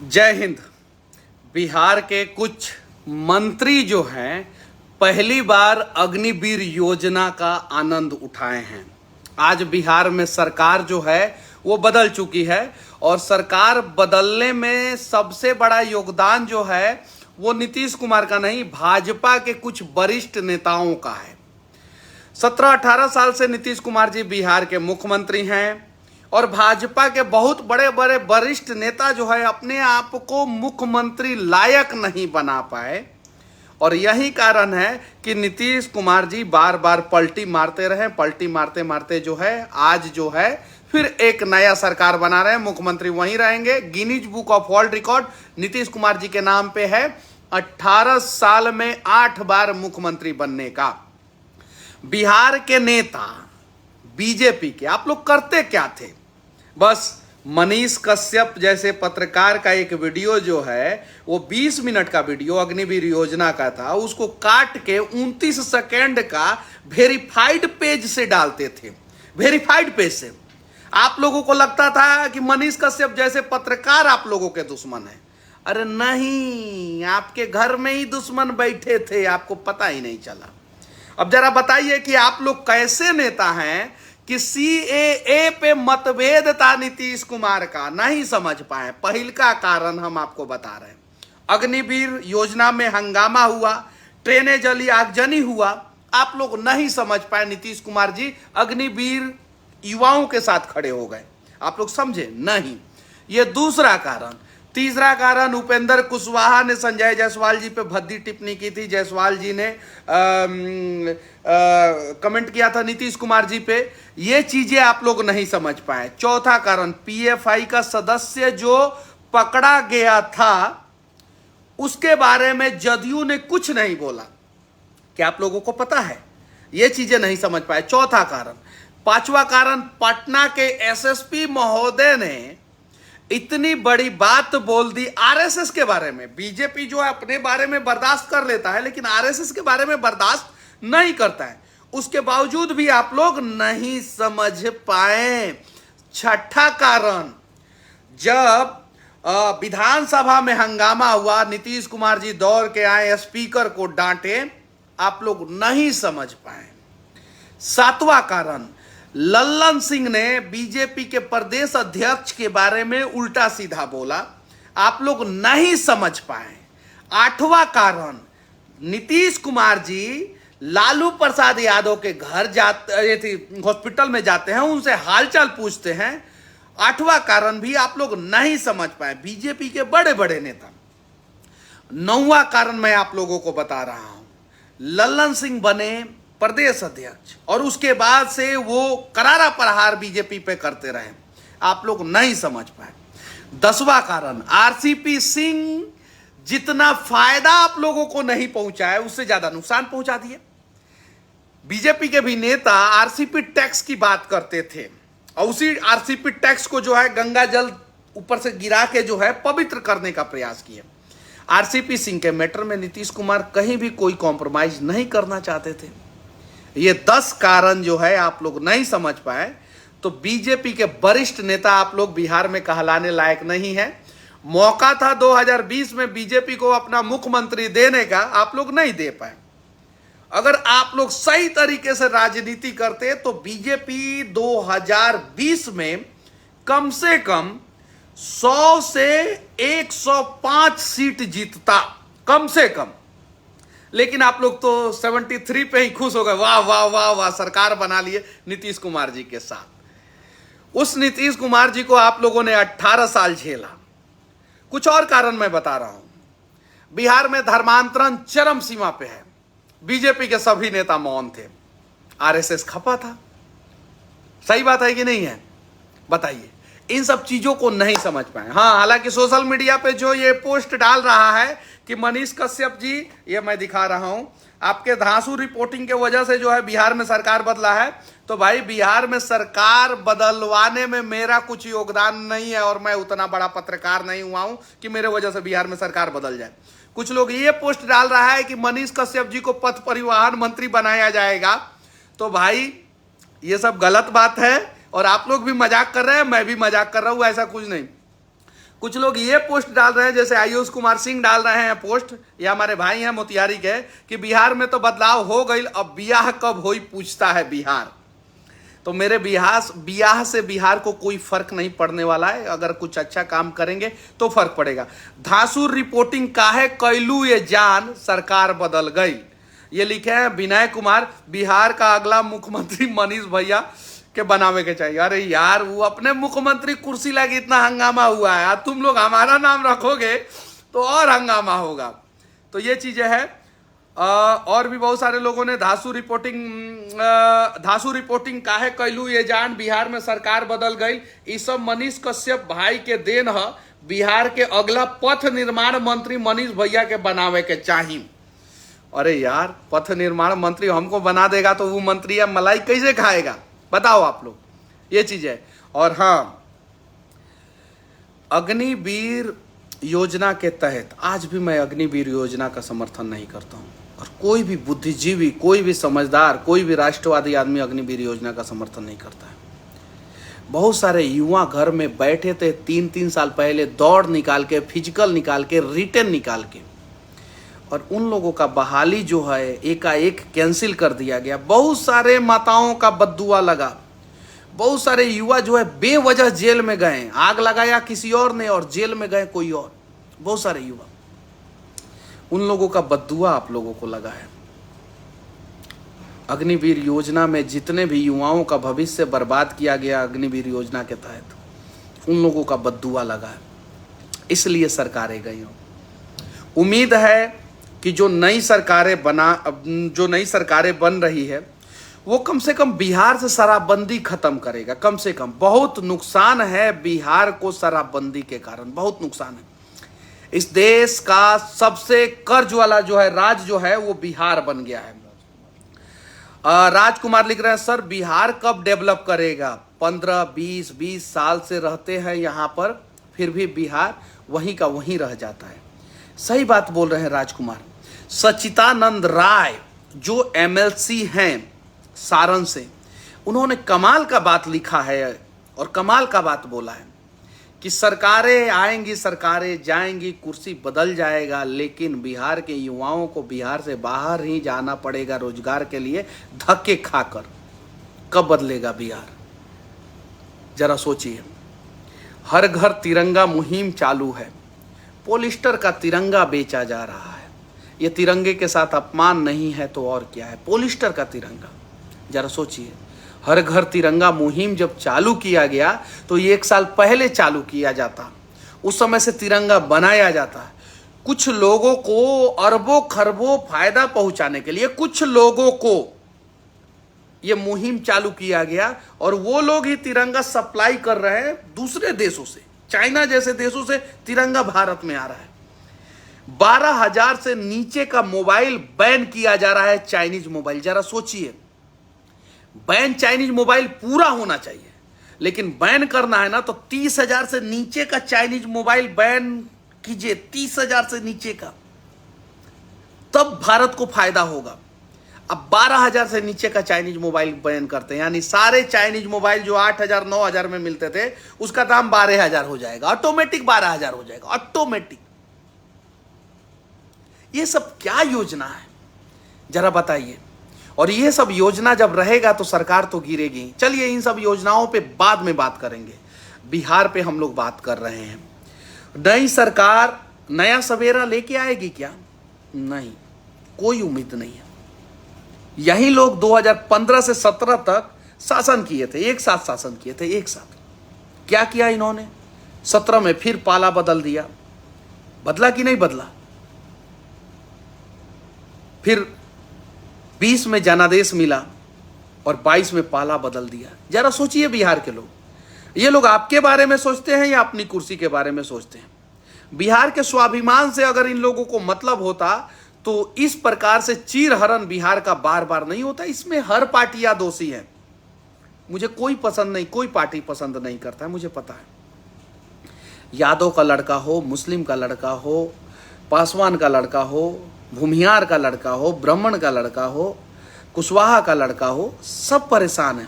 जय हिंद। बिहार के कुछ मंत्री जो हैं पहली बार अग्निवीर योजना का आनंद उठाए हैं। आज बिहार में सरकार जो है वो बदल चुकी है और सरकार बदलने में सबसे बड़ा योगदान जो है वो नीतीश कुमार का नहीं, भाजपा के कुछ वरिष्ठ नेताओं का है। 17-18 साल से नीतीश कुमार जी बिहार के मुख्यमंत्री हैं और भाजपा के बहुत बड़े बड़े वरिष्ठ नेता जो है अपने आप को मुख्यमंत्री लायक नहीं बना पाए और यही कारण है कि नीतीश कुमार जी बार बार पलटी मारते रहे। पलटी मारते मारते जो है आज जो है फिर एक नया सरकार बना रहे हैं, मुख्यमंत्री वहीं रहेंगे। Guinness book of world record Nitish Kumar ji के नाम पे है, 18 साल में 8 बार मुख्यमंत्री बनने का। बिहार के नेता बीजेपी के आप लोग करते क्या थे? बस मनीष कश्यप जैसे पत्रकार का एक वीडियो जो है वो 20 मिनट का वीडियो अग्निवीर योजना का था, उसको काट के 29 सेकेंड का वेरीफाइड पेज से डालते थे। वेरीफाइड पेज से आप लोगों को लगता था कि मनीष कश्यप जैसे पत्रकार आप लोगों के दुश्मन है। अरे नहीं, आपके घर में ही दुश्मन बैठे थे, आपको पता ही नहीं चला। अब जरा बताइए कि आप लोग कैसे नेता हैं कि सीएए पे मतभेद था नीतीश कुमार का, नहीं समझ पाए। पहल का कारण हम आपको बता रहे हैं। अग्निवीर योजना में हंगामा हुआ, ट्रेनें जली, आगजनी हुआ, आप लोग नहीं समझ पाए। नीतीश कुमार जी अग्निवीर युवाओं के साथ खड़े हो गए, आप लोग समझे नहीं। ये दूसरा कारण। तीसरा कारण, उपेंद्र कुशवाहा ने संजय जायसवाल जी पे भद्दी टिप्पणी की थी। जायसवाल जी ने कमेंट किया था नीतीश कुमार जी पे। ये चीजें आप लोग नहीं समझ पाए। चौथा कारण, पीएफआई का सदस्य जो पकड़ा गया था उसके बारे में जदयू ने कुछ नहीं बोला। क्या आप लोगों को पता है? ये चीजें नहीं समझ पाए। चौथा कारण। पांचवा कारण, पटना के एसएसपी महोदय ने इतनी बड़ी बात बोल दी आरएसएस के बारे में। बीजेपी जो है अपने बारे में बर्दाश्त कर लेता है लेकिन आरएसएस के बारे में बर्दाश्त नहीं करता है। उसके बावजूद भी आप लोग नहीं समझ पाए। छठा कारण, जब विधानसभा में हंगामा हुआ, नीतीश कुमार जी दौड़ के आए, स्पीकर को डांटे, आप लोग नहीं समझ पाए। सातवां कारण, लल्लन सिंह ने बीजेपी के प्रदेश अध्यक्ष के बारे में उल्टा सीधा बोला, आप लोग नहीं समझ पाए। आठवां कारण, नीतीश कुमार जी लालू प्रसाद यादव के घर जाते, हॉस्पिटल में जाते हैं, उनसे हालचाल पूछते हैं। आठवां कारण भी आप लोग नहीं समझ पाए, बीजेपी के बड़े बड़े नेता। नौवां कारण मैं आप लोगों को बता रहा हूं, लल्लन सिंह बने प्रदेश अध्यक्ष और उसके बाद से वो करारा प्रहार बीजेपी पे करते रहे, आप लोग नहीं समझ पाए। 10वां कारण, आरसीपी सिंह जितना फायदा आप लोगों को नहीं पहुंचाया उससे ज्यादा नुकसान पहुंचा दिए। बीजेपी के भी नेता आरसीपी टैक्स की बात करते थे और उसी आरसीपी टैक्स को जो है गंगा जल ऊपर से गिरा के जो है पवित्र करने का प्रयास किए। आरसीपी सिंह के मैटर में नीतीश कुमार कहीं भी कोई कॉम्प्रोमाइज नहीं करना चाहते थे। ये 10 कारण जो है आप लोग नहीं समझ पाए तो बीजेपी के वरिष्ठ नेता आप लोग बिहार में कहलाने लायक नहीं है। मौका था 2020 में बीजेपी को अपना मुख्यमंत्री देने का, आप लोग नहीं दे पाए। अगर आप लोग सही तरीके से राजनीति करते तो बीजेपी 2020 में कम से कम 100 से 105 सीट जीतता, कम से कम। लेकिन आप लोग तो 73 पे ही खुश हो गए। वाह वाह वाह वाह, सरकार बना लिए नीतीश कुमार जी के साथ। उस नीतीश कुमार जी को आप लोगों ने 18 साल झेला। कुछ और कारण मैं बता रहा हूं। बिहार में धर्मांतरण चरम सीमा पे है, बीजेपी के सभी नेता मौन थे, आरएसएस खपा था। सही बात है कि नहीं है? बताइए। इन सब चीजों को नहीं समझ पाए। हाँ, हालांकि सोशल मीडिया पे जो ये पोस्ट डाल रहा है कि मनीष कश्यप जी, ये मैं दिखा रहा हूं, आपके धांसू रिपोर्टिंग के वजह से जो है बिहार में सरकार बदला है। तो भाई, बिहार में सरकार बदलवाने में मेरा कुछ योगदान नहीं है और मैं उतना बड़ा पत्रकार नहीं हुआ हूं कि मेरे वजह से बिहार में सरकार बदल जाए। कुछ लोग ये पोस्ट डाल रहा है कि मनीष कश्यप जी को पथ परिवहन मंत्री बनाया जाएगा। तो भाई, ये सब गलत बात है और आप लोग भी मजाक कर रहे हैं, मैं भी मजाक कर रहा हूं, ऐसा कुछ नहीं। कुछ लोग ये पोस्ट डाल रहे हैं, जैसे आयुष कुमार सिंह डाल रहे हैं पोस्ट, ये हमारे भाई हैं मोतिहारी के, कि बिहार में तो बदलाव हो गई, अब बियाह कब होई पूछता है बिहार। तो मेरे बियाह से बिहार को कोई फर्क नहीं पड़ने वाला है। अगर कुछ अच्छा काम करेंगे तो फर्क पड़ेगा। धांसुर रिपोर्टिंग काहे कैलू ये जान, सरकार बदल गई, ये लिखे हैं विनय कुमार। बिहार का अगला मुख्यमंत्री मनीष भैया के बनावे के चाहिए। अरे यार, वो अपने मुख्यमंत्री कुर्सी लगी इतना हंगामा हुआ है, तुम लोग हमारा नाम रखोगे तो और हंगामा होगा। तो ये चीजें हैं। और भी बहुत सारे लोगों ने धांसू रिपोर्टिंग काहे कैलू ये जान, बिहार में सरकार बदल गई, ये सब मनीष कश्यप भाई के देन है। बिहार के अगला पथ निर्माण मंत्री मनीष भैया के बनावे के चाहिए। अरे यार, पथ निर्माण मंत्री हमको बना देगा तो वो मंत्री या मलाई कैसे खाएगा, बताओ आप लोग, ये चीज है। और हाँ, अग्निवीर योजना के तहत आज भी मैं अग्निवीर योजना का समर्थन नहीं करता हूं, और कोई भी बुद्धिजीवी, कोई भी समझदार, कोई भी राष्ट्रवादी आदमी अग्निवीर योजना का समर्थन नहीं करता है। बहुत सारे युवा घर में बैठे थे 3-3 साल पहले, दौड़ निकाल के, फिजिकल निकाल के, रिटर्न निकाल के, और उन लोगों का बहाली जो है एकाएक कैंसिल कर दिया गया। बहुत सारे माताओं का बद्दुआ लगा, बहुत सारे युवा जो है बेवजह जेल में गए, आग लगाया किसी और ने और जेल में गए कोई और। बहुत सारे युवा, उन लोगों का बद्दुआ आप लोगों को लगा है। अग्निवीर योजना में जितने भी युवाओं का भविष्य बर्बाद किया गया अग्निवीर योजना के तहत, उन लोगों का बद्दुआ लगा है, इसलिए सरकारें गई हों। उम्मीद है कि जो नई सरकारें बन रही है वो कम से कम बिहार से शराबबंदी खत्म करेगा। कम से कम, बहुत नुकसान है बिहार को शराबबंदी के कारण, बहुत नुकसान है। इस देश का सबसे कर्ज वाला जो है राज्य जो है वो बिहार बन गया है। राजकुमार लिख रहे हैं, सर बिहार कब डेवलप करेगा, 15-20 साल से रहते हैं यहाँ पर, फिर भी बिहार वहीं का वहीं रह जाता है। सही बात बोल रहे हैं राजकुमार। सच्चिदानंद राय जो MLC हैं सारण से, उन्होंने कमाल का बात लिखा है और कमाल का बात बोला है कि सरकारें आएंगी, सरकारें जाएंगी, कुर्सी बदल जाएगा, लेकिन बिहार के युवाओं को बिहार से बाहर ही जाना पड़ेगा रोजगार के लिए, धक्के खाकर। कब बदलेगा बिहार, जरा सोचिए। हर घर तिरंगा मुहिम चालू है, पॉलिस्टर का तिरंगा बेचा जा रहा है। ये तिरंगे के साथ अपमान नहीं है तो और क्या है, पॉलिस्टर का तिरंगा। जरा सोचिए, हर घर तिरंगा मुहिम जब चालू किया गया तो ये 1 साल पहले चालू किया जाता, उस समय से तिरंगा बनाया जाता है। कुछ लोगों को अरबों खरबों फायदा पहुंचाने के लिए कुछ लोगों को ये मुहिम चालू किया गया, और वो लोग ही तिरंगा सप्लाई कर रहे हैं दूसरे देशों से, चाइना जैसे देशों से तिरंगा भारत में आ रहा है। 12,000 से नीचे का मोबाइल बैन किया जा रहा है, चाइनीज मोबाइल। जरा सोचिए, बैन चाइनीज मोबाइल पूरा होना चाहिए, लेकिन बैन करना है ना तो 30,000 से नीचे का चाइनीज मोबाइल बैन कीजिए, 30,000 से नीचे का, तब भारत को फायदा होगा। अब 12,000 से नीचे का चाइनीज मोबाइल बैन करते हैं, यानी सारे चाइनीज मोबाइल जो 8,000 9,000 में मिलते थे उसका दाम 12,000 हो जाएगा, ऑटोमेटिक 12,000 हो जाएगा, ऑटोमेटिक। ये सब क्या योजना है, जरा बताइए। और ये सब योजना जब रहेगा तो सरकार तो गिरेगी। चलिए इन सब योजनाओं पे बाद में बात करेंगे, बिहार पे हम लोग बात कर रहे हैं। नई सरकार नया सवेरा लेके आएगी क्या? नहीं, कोई उम्मीद नहीं है। यही लोग 2015 से 17 तक शासन किए थे, एक साथ शासन किए थे, एक साथ। क्या किया इन्होंने? 17 में फिर पाला बदल दिया, बदला कि नहीं बदला? फिर 20 में जनादेश मिला और 22 में पाला बदल दिया। जरा सोचिए बिहार के लोग, ये लोग आपके बारे में सोचते हैं या अपनी कुर्सी के बारे में सोचते हैं? बिहार के स्वाभिमान से अगर इन लोगों को मतलब होता तो इस प्रकार से चीरहरण बिहार का बार बार नहीं होता। इसमें हर पार्टियां दोषी हैं। मुझे कोई पसंद नहीं, कोई पार्टी पसंद नहीं करता है, मुझे पता है। यादव का लड़का हो, मुस्लिम का लड़का हो, पासवान का लड़का हो, भूमिहार का लड़का हो, ब्राह्मण का लड़का हो, कुशवाहा का लड़का हो, सब परेशान है।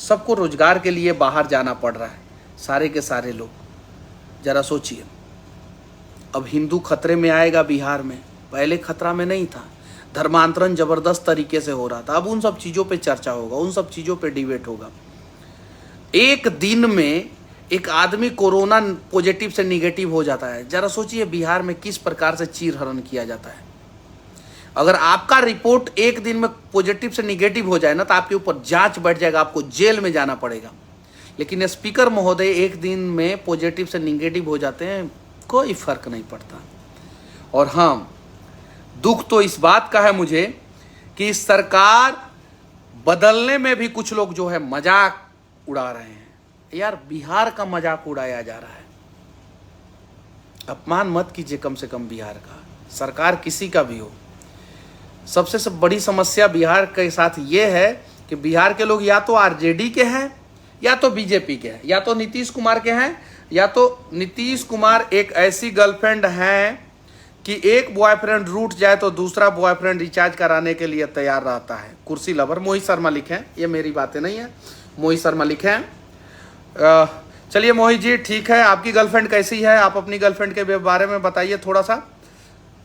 सबको रोजगार के लिए बाहर जाना पड़ रहा है, सारे के सारे लोग। जरा सोचिए, अब हिंदू खतरे में आएगा बिहार में, पहले खतरा में नहीं था। धर्मांतरण जबरदस्त तरीके से हो रहा था, अब उन सब चीज़ों पे चर्चा होगा, उन सब चीज़ों पे डिबेट होगा। एक दिन में एक आदमी कोरोना पॉजिटिव से निगेटिव हो जाता है। जरा सोचिए बिहार में किस प्रकार से चीरहरण किया जाता है। अगर आपका रिपोर्ट एक दिन में पॉजिटिव से निगेटिव हो जाए ना, तो आपके ऊपर जांच बैठ जाएगा, आपको जेल में जाना पड़ेगा। लेकिन स्पीकर महोदय एक दिन में पॉजिटिव से निगेटिव हो जाते हैं, कोई फर्क नहीं पड़ता। और हाँ, दुख तो इस बात का है मुझे कि सरकार बदलने में भी कुछ लोग जो है मजाक उड़ा रहे हैं। यार, बिहार का मजाक उड़ाया जा रहा है, अपमान मत कीजिए कम से कम बिहार का, सरकार किसी का भी हो। सबसे बड़ी समस्या बिहार के साथ ये है कि बिहार के लोग या तो आरजेडी के हैं, या तो बीजेपी के हैं, या तो नीतीश कुमार के हैं, या तो नीतीश कुमार एक ऐसी गर्लफ्रेंड है कि एक बॉयफ्रेंड रूठ जाए तो दूसरा बॉयफ्रेंड रिचार्ज कराने के लिए तैयार रहता है। कुर्सी लवर मोहित शर्मा लिखे हैं, ये मेरी बातें नहीं है, मोहित शर्मा लिखे हैं। चलिए मोहित जी, ठीक है, आपकी गर्लफ्रेंड कैसी है, आप अपनी गर्लफ्रेंड के बारे में बताइए थोड़ा सा,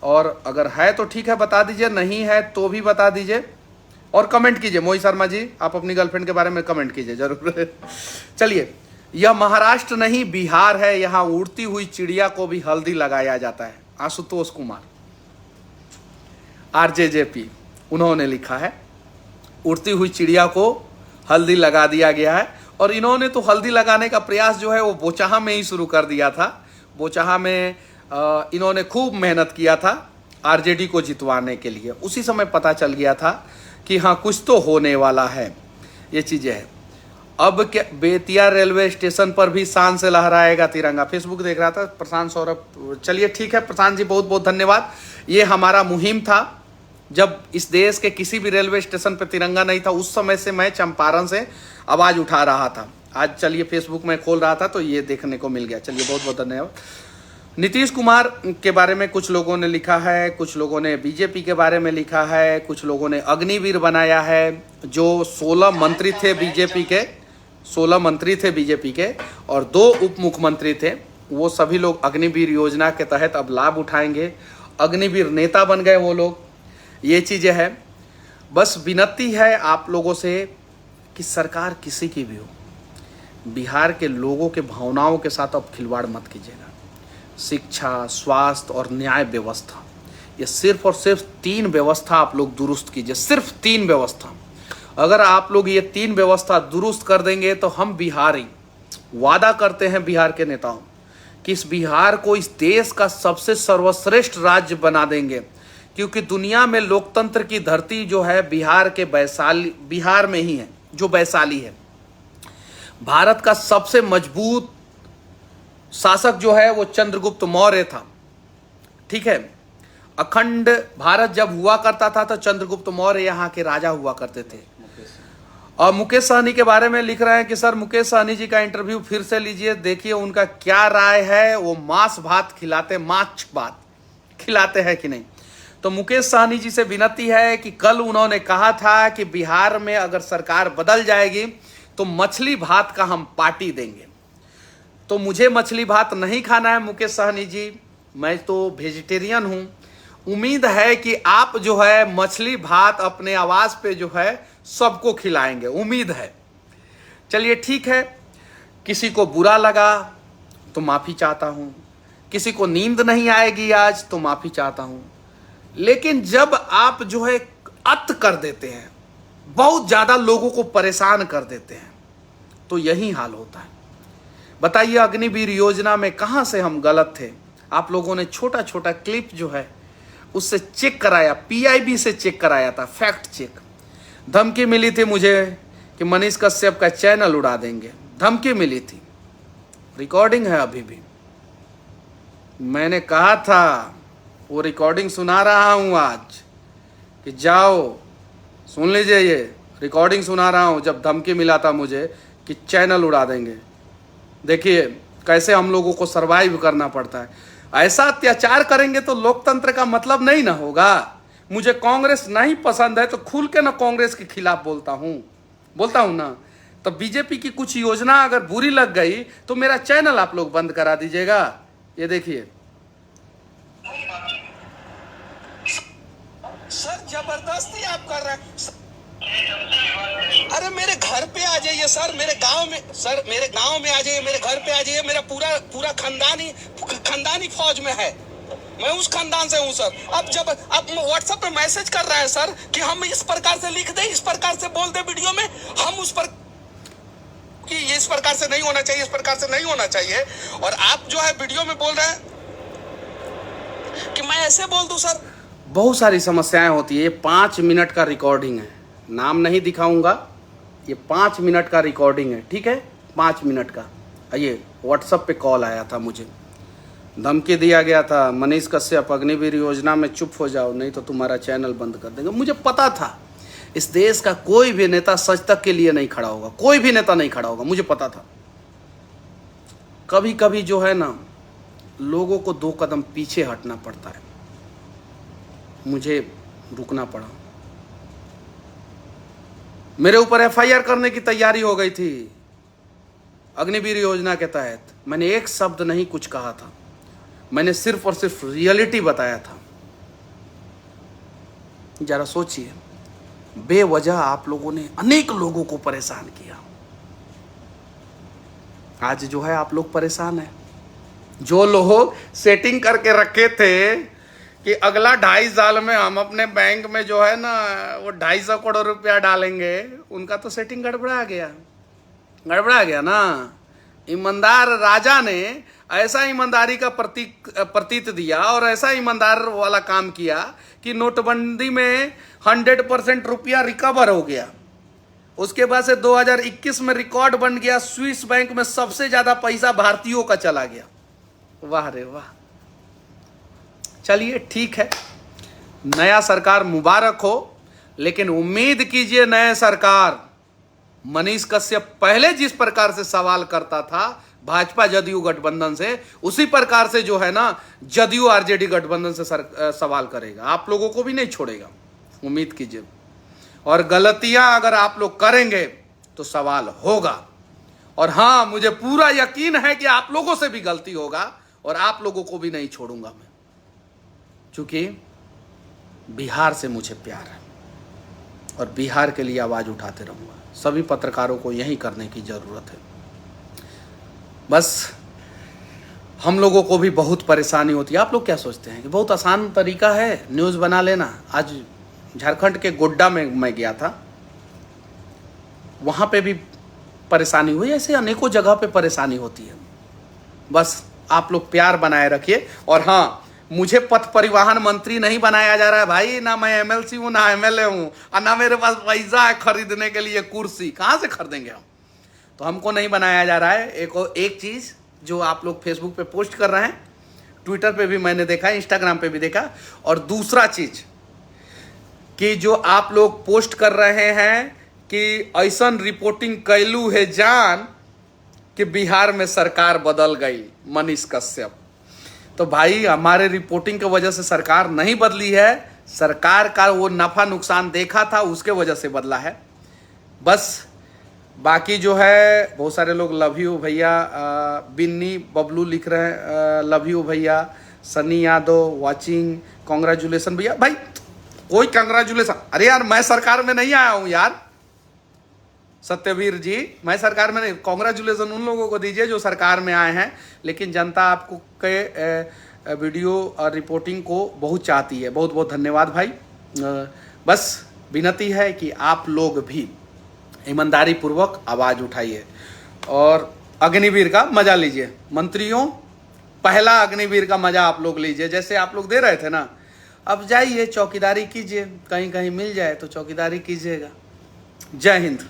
और अगर है तो ठीक है बता दीजिए, नहीं है तो भी बता दीजिए, और कमेंट कीजिए। मोहित शर्मा जी, आप अपनी गर्लफ्रेंड के बारे में कमेंट कीजिए जरूर। चलिए, यह महाराष्ट्र नहीं बिहार है, यहाँ उड़ती हुई चिड़िया को भी हल्दी लगाया जाता है। आशुतोष कुमार, आरजेजेपी, उन्होंने लिखा है उड़ती हुई चिड़िया को हल्दी लगा दिया गया है। और इन्होंने तो हल्दी लगाने का प्रयास जो है वो बोचाहा में ही शुरू कर दिया था। बोचाहा में इन्होंने खूब मेहनत किया था आरजेडी को जितवाने के लिए। उसी समय पता चल गया था कि हाँ, कुछ तो होने वाला है, ये चीज़ें हैं। अब क्या बेतिया रेलवे स्टेशन पर भी शान से लहराएगा तिरंगा, फेसबुक देख रहा था प्रशांत सौरभ। चलिए ठीक है प्रशांत जी, बहुत बहुत धन्यवाद। ये हमारा मुहिम था, जब इस देश के किसी भी रेलवे स्टेशन पर तिरंगा नहीं था, उस समय से मैं चंपारण से आवाज़ उठा रहा था। आज चलिए फेसबुक में खोल रहा था तो ये देखने को मिल गया। चलिए बहुत बहुत धन्यवाद। नीतीश कुमार के बारे में कुछ लोगों ने लिखा है, कुछ लोगों ने बीजेपी के बारे में लिखा है, कुछ लोगों ने अग्निवीर बनाया है। जो 16 मंत्री थे बीजेपी के, 16 मंत्री थे बीजेपी के और 2 उप मुख्यमंत्री थे, वो सभी लोग अग्निवीर योजना के तहत अब लाभ उठाएंगे। अग्निवीर नेता बन गए वो लोग। ये चीज़ें हैं। बस विनती है आप लोगों से कि सरकार किसी की भी हो, बिहार के लोगों के भावनाओं के साथ अब खिलवाड़ मत कीजिएगा। शिक्षा, स्वास्थ्य और न्याय व्यवस्था, ये सिर्फ और सिर्फ 3 व्यवस्था आप लोग दुरुस्त कीजिए, सिर्फ 3 व्यवस्था। अगर आप लोग ये 3 व्यवस्था दुरुस्त कर देंगे तो हम बिहारी वादा करते हैं बिहार के नेताओं कि इस बिहार को इस देश का सबसे सर्वश्रेष्ठ राज्य बना देंगे। क्योंकि दुनिया में लोकतंत्र की धरती जो है बिहार के वैशाली, बिहार में ही है, जो वैशाली है। भारत का सबसे मजबूत शासक जो है वो चंद्रगुप्त मौर्य था, ठीक है। अखंड भारत जब हुआ करता था तो चंद्रगुप्त मौर्य यहाँ के राजा हुआ करते थे। और मुकेश सहनी के बारे में लिख रहे हैं कि सर मुकेश सहनी जी का इंटरव्यू फिर से लीजिए, देखिए उनका क्या राय है, वो मांस भात खिलाते, माछ भात खिलाते हैं कि नहीं। तो मुकेश सहनी जी से विनती है कि कल उन्होंने कहा था कि बिहार में अगर सरकार बदल जाएगी तो मछली भात का हम पार्टी देंगे। तो मुझे मछली भात नहीं खाना है मुकेश सहनी जी, मैं तो वेजिटेरियन हूँ। उम्मीद है कि आप जो है मछली भात अपने आवाज़ पे जो है सबको खिलाएंगे, उम्मीद है। चलिए ठीक है, किसी को बुरा लगा तो माफ़ी चाहता हूँ, किसी को नींद नहीं आएगी आज तो माफ़ी चाहता हूँ। लेकिन जब आप जो है अत कर देते हैं, बहुत ज़्यादा लोगों को परेशान कर देते हैं, तो यही हाल होता है। बताइए अग्निवीर योजना में कहाँ से हम गलत थे। आप लोगों ने छोटा छोटा क्लिप जो है उससे चेक कराया, PIB से चेक कराया था, फैक्ट चेक। धमकी मिली थी मुझे कि मनीष कश्यप का चैनल उड़ा देंगे, धमकी मिली थी, रिकॉर्डिंग है अभी भी। मैंने कहा था, वो रिकॉर्डिंग सुना रहा हूँ आज कि जाओ सुन लीजिए, ये रिकॉर्डिंग सुना रहा हूँ जब धमकी मिला था मुझे कि चैनल उड़ा देंगे। देखिए कैसे हम लोगों को सरवाइव करना पड़ता है। ऐसा अत्याचार करेंगे तो लोकतंत्र का मतलब नहीं ना होगा। मुझे कांग्रेस नहीं पसंद है तो खुल के ना कांग्रेस के खिलाफ बोलता हूँ ना। तो बीजेपी की कुछ योजना अगर बुरी लग गई तो मेरा चैनल आप लोग बंद करा दीजिएगा। ये देखिए सर, जबरदस्ती आप कर रहे हैं। अरे मेरे घर पे आ जाइए सर, मेरे गांव में, सर मेरे गांव में आ जाइए, मेरे घर पे आ जाइए। मेरा पूरा खानदानी फौज में है, मैं उस खानदान से हूँ सर। अब जब आप व्हाट्सएप पे मैसेज कर रहे हैं सर कि हम इस प्रकार से लिख दें, इस प्रकार से बोल दें वीडियो में, हम उस पर कि ये इस प्रकार से नहीं होना चाहिए, इस प्रकार से नहीं होना चाहिए, और आप जो है वीडियो में बोल रहे हैं कि मैं ऐसे बोल दूं सर। बहुत सारी समस्याएं होती है। ये 5 मिनट का रिकॉर्डिंग है, नाम नहीं दिखाऊंगा। ये 5 मिनट का रिकॉर्डिंग है, ठीक है, 5 मिनट का। ये व्हाट्सएप पे कॉल आया था, मुझे धमकी दिया गया था, मनीष कश्यप अग्निवीर योजना में चुप हो जाओ नहीं तो तुम्हारा चैनल बंद कर देंगे। मुझे पता था इस देश का कोई भी नेता सच तक के लिए नहीं खड़ा होगा, कोई भी नेता नहीं खड़ा होगा, मुझे पता था। कभी कभी जो है ना, लोगों को 2 कदम पीछे हटना पड़ता है, मुझे रुकना पड़ा। मेरे ऊपर एफआईआर करने की तैयारी हो गई थी अग्निवीर योजना के तहत। मैंने एक शब्द नहीं कुछ कहा था, मैंने सिर्फ और सिर्फ रियलिटी बताया था। जरा सोचिए, बेवजह आप लोगों ने अनेक लोगों को परेशान किया। आज जो है आप लोग परेशान हैं। जो लोग सेटिंग करके रखे थे कि अगला 2.5 साल में हम अपने बैंक में जो है ना वो 250 करोड़ रुपया डालेंगे, उनका तो सेटिंग गड़बड़ा गया ना। ईमानदार राजा ने ऐसा ईमानदारी का प्रतीत दिया और ऐसा ईमानदार वाला काम किया कि नोटबंदी में 100% रुपया रिकवर हो गया। उसके बाद से 2021 में रिकॉर्ड बन गया, स्विस बैंक में सबसे ज्यादा पैसा भारतीयों का चला गया। वाह रे वाह। चलिए ठीक है, नया सरकार मुबारक हो, लेकिन उम्मीद कीजिए नए सरकार, मनीष कश्यप पहले जिस प्रकार से सवाल करता था भाजपा जदयू गठबंधन से, उसी प्रकार से जो है ना जदयू आरजेडी गठबंधन से सवाल करेगा। आप लोगों को भी नहीं छोड़ेगा, उम्मीद कीजिए। और गलतियां अगर आप लोग करेंगे तो सवाल होगा। और हाँ, मुझे पूरा यकीन है कि आप लोगों से भी गलती होगा और आप लोगों को भी नहीं छोड़ूंगा मैं, क्योंकि बिहार से मुझे प्यार है और बिहार के लिए आवाज उठाते रहूंगा। सभी पत्रकारों को यही करने की जरूरत है। बस हम लोगों को भी बहुत परेशानी होती है। आप लोग क्या सोचते हैं कि बहुत आसान तरीका है न्यूज़ बना लेना? आज झारखंड के गोड्डा में मैं गया था, वहाँ पे भी परेशानी हुई। ऐसे अनेकों जगह पे परेशानी होती है। बस आप लोग प्यार बनाए रखिए। और हाँ, मुझे पथ परिवहन मंत्री नहीं बनाया जा रहा है भाई। ना मैं एमएलसी हूँ, ना एमएलए हूँ, और ना मेरे पास पैसा है खरीदने के लिए कुर्सी। कहाँ से खरीदेंगे हम? तो हमको नहीं बनाया जा रहा है। एक चीज़ जो आप लोग फेसबुक पे पोस्ट कर रहे हैं, ट्विटर पे भी मैंने देखा, इंस्टाग्राम पे भी देखा। और दूसरा चीज़ कि जो आप लोग पोस्ट कर रहे हैं कि ऐसन रिपोर्टिंग कैलू है जान कि बिहार में सरकार बदल गई मनीष कश्यप। तो भाई, हमारे रिपोर्टिंग की वजह से सरकार नहीं बदली है। सरकार का वो नफा नुकसान देखा था, उसके वजह से बदला है बस। बाकी जो है बहुत सारे लोग लव यू भैया, बिन्नी बबलू लिख रहे हैं लव यू भैया, सनी यादव वाचिंग, कॉन्ग्रेचुलेसन भैया। भाई कोई कॉन्ग्रेचुलेसन, अरे यार मैं सरकार में नहीं आया हूं यार। सत्यवीर जी, मैं सरकार में नहीं। कॉन्ग्रेचुलेसन उन लोगों को दीजिए जो सरकार में आए हैं, लेकिन जनता आपको के वीडियो और रिपोर्टिंग को बहुत चाहती है। बहुत बहुत धन्यवाद भाई। बस विनती है कि आप लोग भी ईमानदारी पूर्वक आवाज़ उठाइए और अग्निवीर का मजा लीजिए। मंत्रियों, पहला अग्निवीर का मजा आप लोग लीजिए, जैसे आप लोग दे रहे थे ना। अब जाइए चौकीदारी कीजिए, कहीं कहीं मिल जाए तो चौकीदारी कीजिएगा। जय हिंद।